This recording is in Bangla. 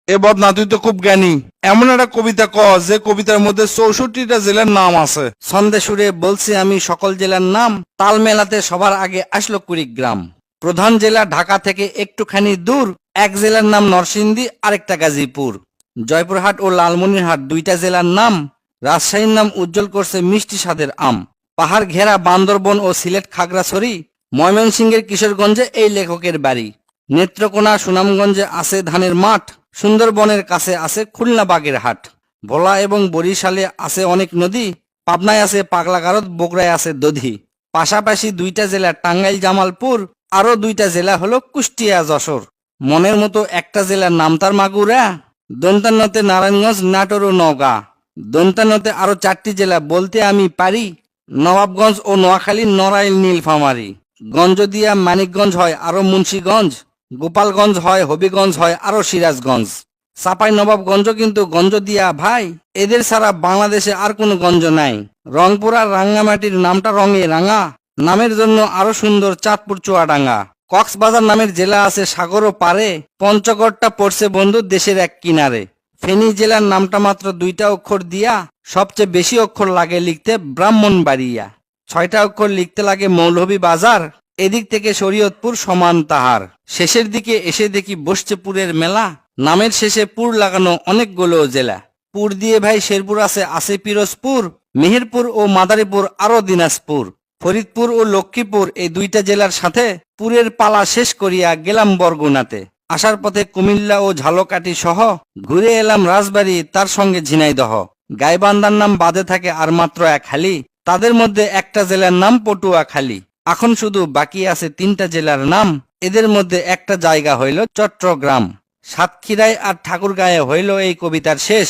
এ বদনা, তুই তো খুব জ্ঞানী। এমন একটা কবিতা ক যে কবিতার মধ্যে 64টা জেলার নাম আছে। ছন্দে সুরে বলছি আমি সকল জেলার নাম, তাল মেলাতে সবার আগে আসলো কুড়িগ্রাম। প্রধান জেলা ঢাকা থেকে একটুখানি দূর, এক জেলার নাম নরসিংদী, আরেকটা গাজীপুর। জয়পুরহাট ও লালমনিরহাট দুইটা জেলার নাম, রাজশাহীর নাম উজ্জ্বল করছে মিষ্টি স্বাদের আম। পাহাড় ঘেরা বান্দরবন ও সিলেট খাগড়াছড়ি, ময়মনসিংহের কিশোরগঞ্জে এই লেখকের বাড়ি। নেত্রকোনা সুনামগঞ্জে আছে ধানের মাঠ, সুন্দরবনের কাছে আছে খুলনা বাগেরহাট। ভোলা এবং বরিশালে আছে অনেক নদী, পাবনায় আছে পাগলাগারদ, বগুড়ায় আছে দধি। পাশাপাশি দুইটা জেলা টাঙ্গাইল জামালপুর, আরো দুইটা জেলা হলো কুষ্টিয়া যশোর। মনের মতো একটা জেলার নাম তার মাগুরা, দন্তান্নতে নারায়ণগঞ্জ, নাটোর ও নওগাঁ। দন্তান্নতে আরো 4টি জেলা বলতে আমি পারি, নবাবগঞ্জ ও নোয়াখালী, নড়াইল, নীলফামারী। গঞ্জদিয়া মানিকগঞ্জ হয় আরো মুন্সীগঞ্জ, গোপালগঞ্জ হয়, হবিগঞ্জ হয় আরো সিরাজগঞ্জ। চাপাই নবাবগঞ্জ কিন্তু গঞ্জ দিয়া ভাই, এদের ছাড়া বাংলাদেশে আর কোনো গঞ্জ নাই। রংপুর আর রাঙ্গামাটির নামটা রঙে রাঙা, নামের জন্য আরো সুন্দর চাঁদপুর চুয়াডাঙ্গা। কক্সবাজার নামের জেলা আছে সাগরও পারে, পঞ্চগড়টা পড়ছে বন্ধু দেশের এক কিনারে। ফেনী জেলার নামটা মাত্র 2টা অক্ষর দিয়া, সবচেয়ে বেশি অক্ষর লাগে লিখতে ব্রাহ্মণবাড়িয়া। 6টা অক্ষর লিখতে লাগে মৌলভী বাজার, এদিক থেকে শরীয়তপুর সমান তাহার। শেষের দিকে এসে দেখি বসছে পুরের মেলা, নামের শেষে পুর লাগানো অনেকগুলো জেলা। পুর দিয়ে ভাই শেরপুর আছে পিরোজপুর, মেহেরপুর ও মাদারীপুর, আরো দিনাজপুর। ফরিদপুর ও লক্ষ্মীপুর এই দুইটা জেলার সাথে পুরের পালা শেষ করিয়া গেলাম বরগুনাতে। আসার পথে কুমিল্লা ও ঝালকাঠি সহ ঘুরে এলাম রাজবাড়ী, তার সঙ্গে ঝিনাইদহ। গাইবান্ধার নাম বাদে থাকে আর মাত্র এক হালি, তাদের মধ্যে একটা জেলার নাম পটুয়াখালী। এখন শুধু বাকি আছে 3টা জেলার নাম, এদের মধ্যে একটা জায়গা হইল চট্টগ্রাম। সাতক্ষীরায় আর ঠাকুরগাঁয়ে হইল এই কবিতার শেষ।